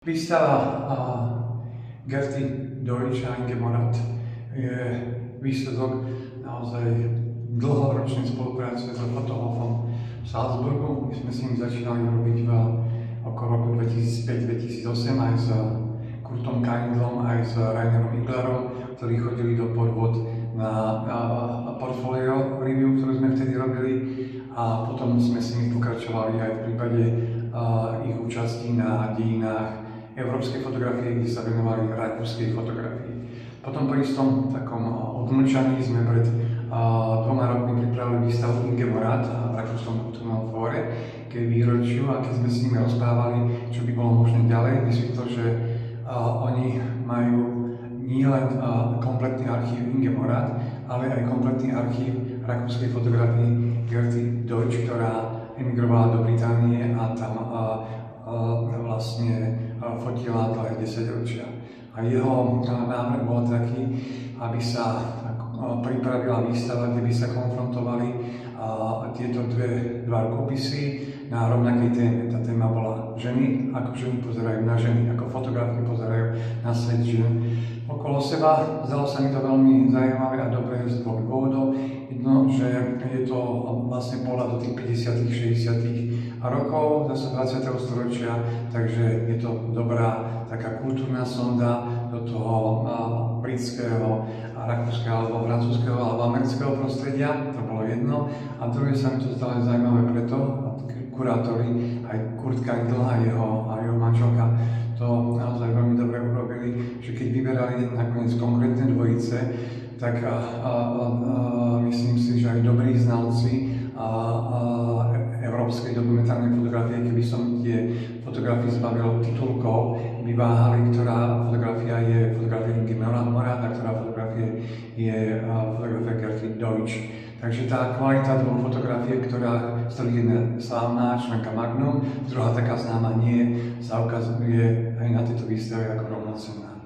Výstava Gerty Deutsch a Inge Morath je výsledok naozaj dlhoročnej spolupráce s fotografom v Salzburgu. My sme s ním začínali robiť okolo roku 2005-2008 aj s Kurtom Kaindlom, aj s Rainerom Iglerom, ktorí chodili do Podvod na portfolio review, ktorú sme vtedy robili, a potom sme s nimi pokračovali aj v prípade ich účastí na dejinách európskej fotografie, kde sa venovali rakúskej fotografii. Potom po istom takom odmlčaní sme pred 2 rokmi pripravili výstavu Inge Morath v Rakúskom kultúrnom fóre k výročiu, a keď sme s nimi rozprávali, čo by bolo možné ďalej, vysvetlil, že oni majú nielen kompletný archív Inge Morath, ale aj kompletný archív rakúskej fotografie Gerty Deutsch, ktorá emigrovala do Británie a tam vlastne fotila dlhé 10 ročia. A jeho návrh bol taký, aby sa pripravila výstava, kde by sa konfrontovali tieto dva rukopisy na rovnakej téme. Tá téma bola ženy, ako ženy pozerajú na ženy, ako fotografky pozerajú na svet žien okolo seba. Zdalo sa mi to veľmi zaujímavé a dobré z dvoch dôvodov. Jedno, že je to vlastne pohľad do tých 50. 60. rokov zase 20. storočia, takže je to dobrá taká kultúrna sonda do toho britského, rakúskeho, alebo francúzskeho, alebo amerického prostredia. To bolo jedno. A druhé sa mi to zdalo zaujímavé preto, kurátori, aj Kurt Kaindl a jeho manželka to naozaj veľmi dobre urobili, že keď vyberali nakoniec konkrétne dvojice, tak myslím si, že aj dobrí znalci európskej dokumentárnej fotografie, keby som tie fotografie zbavil titulkov, by váhali, ktorá fotografia je fotografia Inge Morath a ktorá fotografia je fotografia Gerty Deutsch. Takže tá kvalita dvoch fotografie, z ktorých jedna slávna členka Magnum, druhá taká známa nie, sa ukazuje aj na tejto výstave ako rovnocenná.